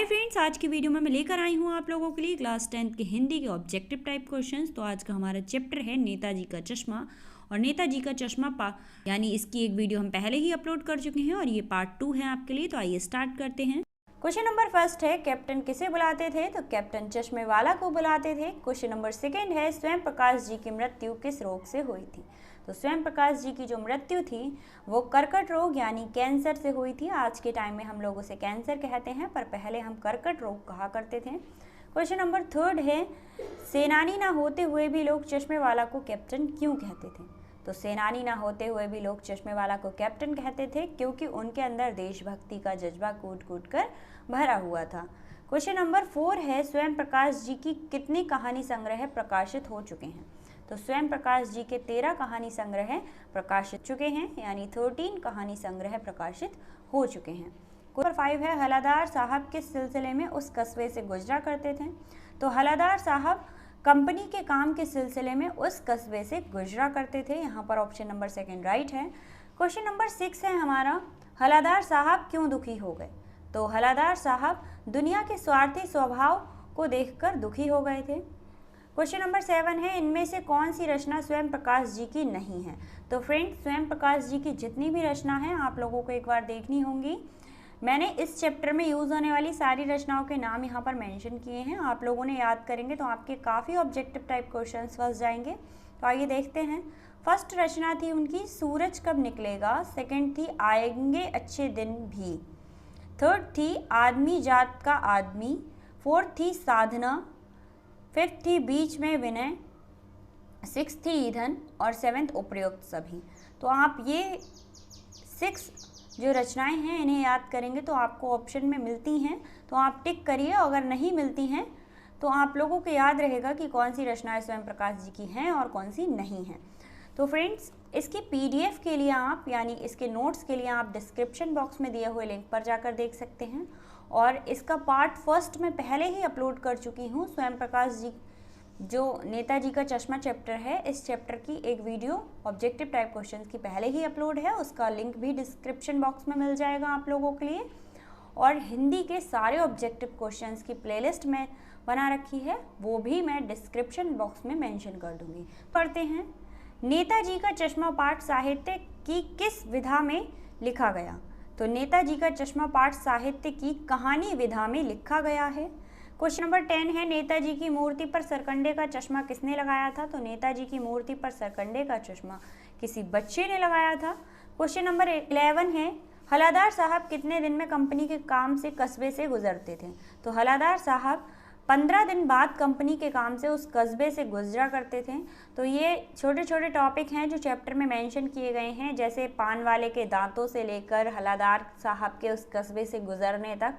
Friends, आज की video में मैं लेकर आई हूँ आप लोगों के लिए क्लास 10th के हिंदी के ऑब्जेक्टिव टाइप क्वेश्चंस। तो आज का हमारा चैप्टर है नेताजी का चश्मा। और नेताजी का चश्मा यानी इसकी एक वीडियो हम पहले ही अपलोड कर चुके हैं और ये पार्ट 2 है आपके लिए। तो आइए स्टार्ट करते हैं। क्वेश्चन नंबर फर्स्ट है, कैप्टन किसे बुलाते थे? तो कैप्टन चश्मे वाला को बुलाते थे। क्वेश्चन नंबर सेकेंड है, स्वयं प्रकाश जी की मृत्यु किस रोग से हुई थी? तो स्वयं प्रकाश जी की जो मृत्यु थी वो कर्कट रोग यानी कैंसर से हुई थी। आज के टाइम में हम लोग उसे कैंसर कहते हैं, पर पहले हम कर्कट रोग कहा करते थे। क्वेश्चन नंबर थर्ड है, सेनानी ना होते हुए भी लोग चश्मे वाला को कैप्टन क्यों कहते थे? तो सेनानी ना होते हुए भी लोग चश्मे वाला को कैप्टन कहते थे क्योंकि उनके अंदर देशभक्ति का जज्बा कूट कूट कर भरा हुआ था। क्वेश्चन नंबर 4 है, स्वयं प्रकाश जी की कितने कहानी संग्रह प्रकाशित हो चुके हैं? तो स्वयं प्रकाश जी के 13 कहानी संग्रह प्रकाशित चुके हैं, यानी 13 कहानी संग्रह प्रकाशित हो चुके हैं। नंबर 5 है, हलादार साहब किस सिलसिले में उस कस्बे से गुजरा करते थे? तो हलादार साहब कंपनी के काम के सिलसिले में उस कस्बे से गुजरा करते थे। यहाँ पर ऑप्शन नंबर 2 राइट है। क्वेश्चन नंबर 6 है हमारा, हलादार साहब क्यों दुखी हो गए? तो हलादार साहब दुनिया के स्वार्थी स्वभाव को देखकर दुखी हो गए थे। क्वेश्चन नंबर 7 है, इनमें से कौन सी रचना स्वयं प्रकाश जी की नहीं है? तो फ्रेंड्स, स्वयं प्रकाश जी की जितनी भी रचना है आप लोगों को एक बार देखनी होंगी। मैंने इस चैप्टर में यूज़ होने वाली सारी रचनाओं के नाम यहाँ पर मेंशन किए हैं। आप लोगों ने याद करेंगे तो आपके काफ़ी ऑब्जेक्टिव टाइप क्वेश्चंस फंस जाएंगे। तो आइए देखते हैं। फर्स्ट रचना थी उनकी सूरज कब निकलेगा। सेकंड थी आएंगे अच्छे दिन भी। थर्ड थी आदमी जात का आदमी। फोर्थ थी साधना। फिफ्थ थी बीच में विनय। सिक्स थी ईंधन। और सेवेंथ उपयुक्त सभी। तो आप ये 6 जो रचनाएं हैं इन्हें याद करेंगे तो आपको ऑप्शन में मिलती हैं तो आप टिक करिए। अगर नहीं मिलती हैं तो आप लोगों को याद रहेगा कि कौन सी रचनाएं स्वयं प्रकाश जी की हैं और कौन सी नहीं हैं। तो फ्रेंड्स, इसकी PDF के लिए आप यानी इसके नोट्स के लिए आप डिस्क्रिप्शन बॉक्स में दिए हुए लिंक पर जाकर देख सकते हैं। और इसका पार्ट फर्स्ट मैं पहले ही अपलोड कर चुकी हूँ। स्वयं प्रकाश जी जो नेताजी का चश्मा चैप्टर है, इस चैप्टर की एक वीडियो ऑब्जेक्टिव टाइप क्वेश्चंस की पहले ही अपलोड है, उसका लिंक भी डिस्क्रिप्शन बॉक्स में मिल जाएगा आप लोगों के लिए। और हिंदी के सारे ऑब्जेक्टिव क्वेश्चंस की प्लेलिस्ट में बना रखी है, वो भी मैं डिस्क्रिप्शन बॉक्स में मेंशन कर दूंगी। पढ़ते हैं। नेताजी का चश्मा पाठ साहित्य की किस विधा में लिखा गया? तो नेताजी का चश्मा पाठ साहित्य की कहानी विधा में लिखा गया है। क्वेश्चन नंबर 10 है, नेताजी की मूर्ति पर सरकंडे का चश्मा किसने लगाया था? तो नेताजी की मूर्ति पर सरकंडे का चश्मा किसी बच्चे ने लगाया था। क्वेश्चन नंबर 11 है, हलादार साहब कितने दिन में कंपनी के काम से कस्बे से गुजरते थे? तो हलादार साहब 15 दिन बाद कंपनी के काम से उस कस्बे से गुजरा करते थे। तो ये छोटे छोटे टॉपिक हैं जो चैप्टर में मेंशन किए गए हैं, जैसे पान वाले के दांतों से लेकर हलादार साहब के उस कस्बे से गुजरने तक।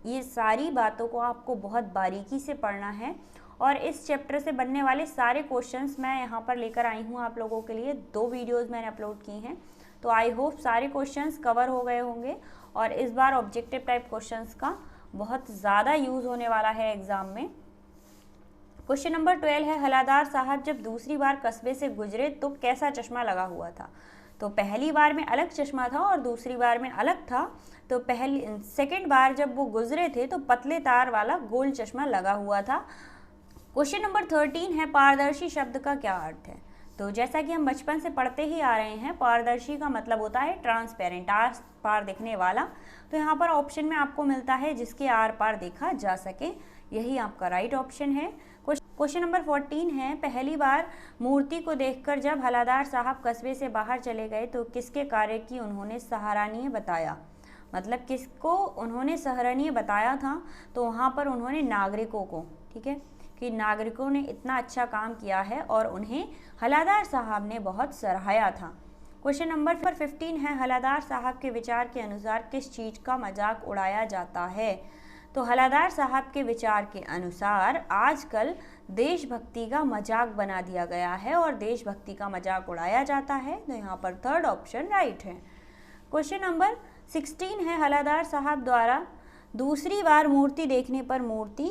ये सारी बातों को आपको बहुत बारीकी से पढ़ना है। और इस चैप्टर से बनने वाले सारे क्वेश्चंस मैं यहाँ पर लेकर आई हूँ आप लोगों के लिए। 2 वीडियोज़ मैंने अपलोड की हैं, तो आई होप सारे क्वेश्चंस कवर हो गए होंगे। और इस बार ऑब्जेक्टिव टाइप क्वेश्चंस का बहुत ज़्यादा यूज़ होने वाला है एग्ज़ाम में। क्वेश्चन नंबर 12 है, हलादार साहब जब दूसरी बार कस्बे से गुजरे तो कैसा चश्मा लगा हुआ था? तो पहली बार में अलग चश्मा था और दूसरी बार में अलग था। तो सेकेंड बार जब वो गुजरे थे तो पतले तार वाला गोल चश्मा लगा हुआ था। क्वेश्चन नंबर 13 है, पारदर्शी शब्द का क्या अर्थ है? तो जैसा कि हम बचपन से पढ़ते ही आ रहे हैं, पारदर्शी का मतलब होता है ट्रांसपेरेंट, आर पार देखने वाला। तो यहाँ पर ऑप्शन में आपको मिलता है जिसके आर पार देखा जा सके, यही आपका राइट ऑप्शन है। क्वेश्चन नंबर 14 है, पहली बार मूर्ति को देखकर जब हलादार साहब कस्बे से बाहर चले गए तो किसके कार्य की उन्होंने सराहनीय बताया? मतलब किसको उन्होंने सराहनीय बताया था? तो वहाँ पर उन्होंने नागरिकों को, ठीक है, कि नागरिकों ने इतना अच्छा काम किया है और उन्हें हलादार साहब ने बहुत सराहाया था। क्वेश्चन नंबर 15 है, हलादार साहब के विचार के अनुसार किस चीज़ का मजाक उड़ाया जाता है? तो हलादार साहब के विचार के अनुसार आजकल देशभक्ति का मजाक बना दिया गया है और देशभक्ति का मजाक उड़ाया जाता है। तो यहाँ पर थर्ड ऑप्शन राइट है। क्वेश्चन नंबर 16 है, हलादार साहब द्वारा दूसरी बार मूर्ति देखने पर मूर्ति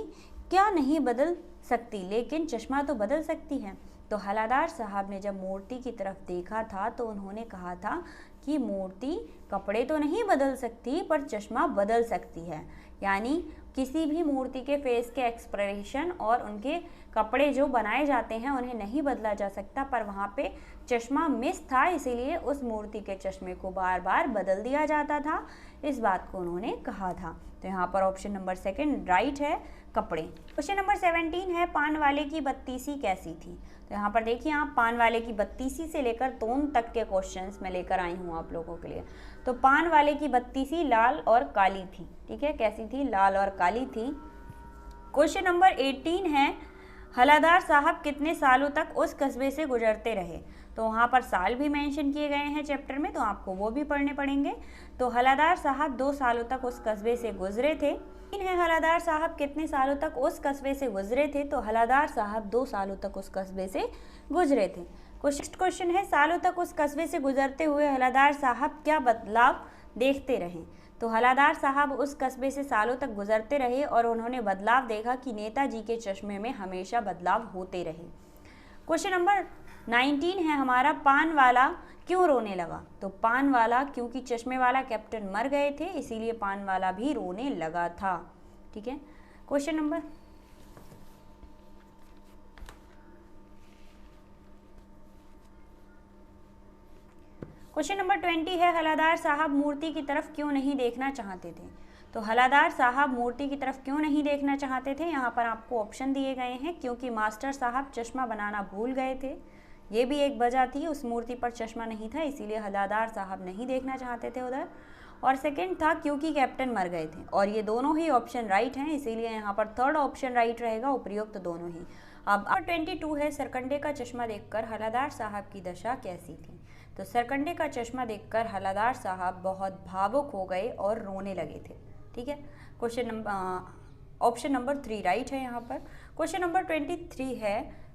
क्या नहीं बदल सकती लेकिन चश्मा तो बदल सकती है? तो हलादार साहब ने जब मूर्ति की तरफ देखा था तो उन्होंने कहा था कि मूर्ति कपड़े तो नहीं बदल सकती पर चश्मा बदल सकती है, यानी किसी भी मूर्ति के फेस के एक्सप्रेशन और उनके कपड़े जो बनाए जाते हैं उन्हें नहीं बदला जा सकता, पर वहाँ पे चश्मा मिस था, इसीलिए उस मूर्ति के चश्मे को बार बार बदल दिया जाता था। इस बात को उन्होंने कहा था। तो यहाँ पर ऑप्शन नंबर सेकंड राइट है, कपड़े। क्वेश्चन नंबर 17 है, पान वाले की बत्तीसी कैसी थी। तो यहाँ पर देखिए आप, पान वाले की बत्तीसी से लेकर तोन तक के क्वेश्चंस मैं लेकर आई हूँ आप लोगों के लिए। तो पान वाले की बत्तीसी लाल और काली थी, ठीक है, कैसी थी, लाल और काली थी। क्वेश्चन नंबर 18 है, हलादार साहब कितने सालों तक उस कस्बे से गुजरते रहे। तो वहाँ पर साल भी मेंशन किए गए हैं चैप्टर में, तो आपको वो भी पढ़ने पड़ेंगे। तो हलादार साहब 2 सालों तक उस कस्बे से गुजरे थे। है हलादार साहब कितने सालों तक उस कस्बे से गुजरे थे। तो हलादार साहब 2 सालों तक उस कस्बे से गुजरे थे। नेक्स्ट क्वेश्चन है, सालों तक उस कस्बे से गुजरते हुए हलादार साहब क्या बदलाव देखते रहे। तो हलादार साहब उस कस्बे से सालों तक गुजरते रहे और उन्होंने बदलाव देखा कि नेताजी के चश्मे में हमेशा बदलाव होते रहे। क्वेश्चन नंबर 19 है हमारा, पान वाला क्यों रोने लगा। तो पान वाला, क्योंकि चश्मे वाला कैप्टन मर गए थे, इसीलिए पान वाला भी रोने लगा था, ठीक है। क्वेश्चन नंबर क्वेश्चन नंबर 20 है, हलादार साहब मूर्ति की तरफ क्यों नहीं देखना चाहते थे। तो हलादार साहब मूर्ति की तरफ क्यों नहीं देखना चाहते थे। यहाँ पर आपको ऑप्शन दिए गए हैं, क्योंकि मास्टर साहब चश्मा बनाना भूल गए थे, ये भी एक वजह थी, उस मूर्ति पर चश्मा नहीं था, इसीलिए हलादार साहब नहीं देखना चाहते थे उधर। और सेकंड था क्योंकि कैप्टन मर गए थे, और ये दोनों ही ऑप्शन राइट हैं, इसीलिए यहाँ पर थर्ड ऑप्शन राइट रहेगा, उपयुक्त दोनों ही। अब 22 है, सरकंडे का चश्मा देखकर हलादार साहब की दशा कैसी थी। तो सरकंडे का चश्मा देखकर हलादार साहब बहुत भावुक हो गए और रोने लगे थे, ठीक है। Question number option number 3 right है यहाँ पर। क्वेश्चन नंबर 23 है,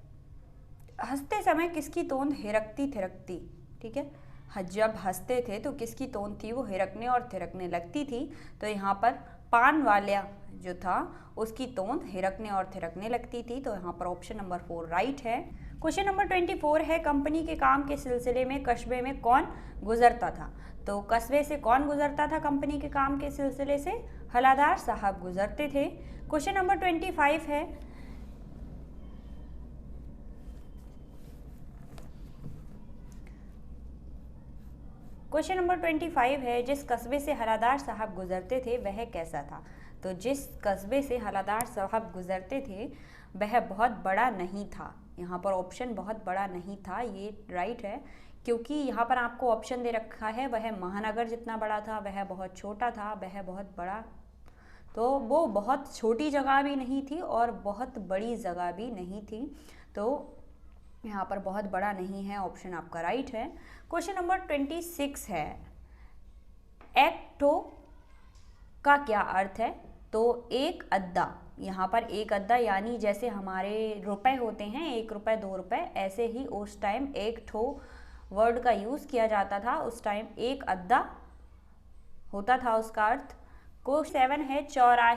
हंसते समय किसकी तोंद हिरकती थिरकती, ठीक है। जब हंसते थे तो किसकी तोंद थी, वो हिरकने और थिरकने लगती थी। तो यहाँ पर पान वाला जो था उसकी तोंद हिरकने और थिरकने लगती थी। तो यहाँ पर ऑप्शन नंबर 4 राइट है। क्वेश्चन नंबर 24 है, कंपनी के काम के सिलसिले में कस्बे में कौन गुजरता था। तो कस्बे से कौन गुजरता था कंपनी के काम के सिलसिले से, हलादार साहब गुजरते थे। क्वेश्चन नंबर 25 है, क्वेश्चन नंबर 25 है, जिस कस्बे से हलादार साहब गुजरते थे वह कैसा था। तो जिस कस्बे से हलादार साहब गुजरते थे वह बहुत बड़ा नहीं था। यहाँ पर ऑप्शन बहुत बड़ा नहीं था, ये राइट है, क्योंकि यहाँ पर आपको ऑप्शन दे रखा है वह महानगर जितना बड़ा था, वह बहुत छोटा था, वह बहुत बड़ा, तो वो बहुत छोटी जगह भी नहीं थी और बहुत बड़ी जगह भी नहीं थी। तो यहाँ पर बहुत बड़ा नहीं है, ऑप्शन आपका राइट है। क्वेश्चन नंबर 26 है, एक्टो का क्या अर्थ है। तो एक अद्दा, यहाँ पर एक अद्दा यानी जैसे हमारे रुपए होते हैं 1 रुपये 2 रुपये, ऐसे ही उस टाइम एक ठो वर्ड का यूज़ किया जाता था, उस टाइम एक अद्दा होता था उसका अर्थ। क्वेश्चन 7 है, चौराहे,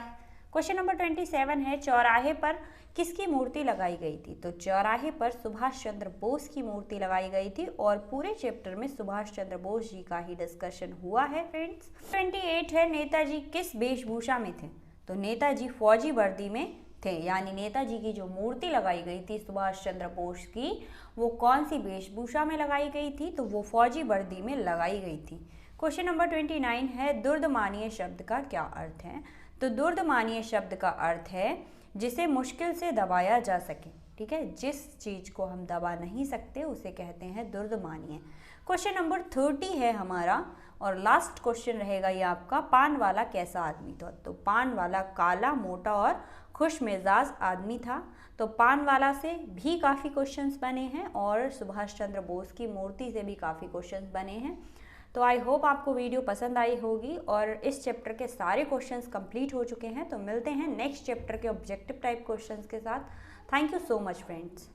क्वेश्चन नंबर 27 है, चौराहे पर किसकी मूर्ति लगाई गई थी। तो चौराहे पर सुभाष चंद्र बोस की मूर्ति लगाई गई थी और पूरे चैप्टर में सुभाष चंद्र बोस जी का ही डिस्कशन हुआ है फ्रेंड्स। 28 है, नेताजी किस वेशभूषा में थे। तो नेताजी फौजी वर्दी में थे, यानी नेताजी की जो मूर्ति लगाई गई थी सुभाष चंद्र बोस की, वो कौन सी वेशभूषा में लगाई गई थी। तो वो फौजी वर्दी में लगाई गई थी। क्वेश्चन नंबर 29 है, दुर्दमानीय शब्द का क्या अर्थ है। तो दुर्दमानीय शब्द का अर्थ है जिसे मुश्किल से दबाया जा सके, ठीक है, जिस चीज़ को हम दबा नहीं सकते उसे कहते हैं दुर्दमानीय। क्वेश्चन नंबर 30 है हमारा और लास्ट क्वेश्चन रहेगा ये आपका, पान वाला कैसा आदमी था। तो पान वाला काला, मोटा और खुश मिजाज आदमी था। तो पान वाला से भी काफ़ी क्वेश्चंस बने हैं और सुभाष चंद्र बोस की मूर्ति से भी काफ़ी क्वेश्चंस बने हैं। तो आई होप आपको वीडियो पसंद आई होगी और इस चैप्टर के सारे क्वेश्चंस कंप्लीट हो चुके हैं। तो मिलते हैं नेक्स्ट चैप्टर के ऑब्जेक्टिव टाइप क्वेश्चंस के साथ। Thank you so much friends.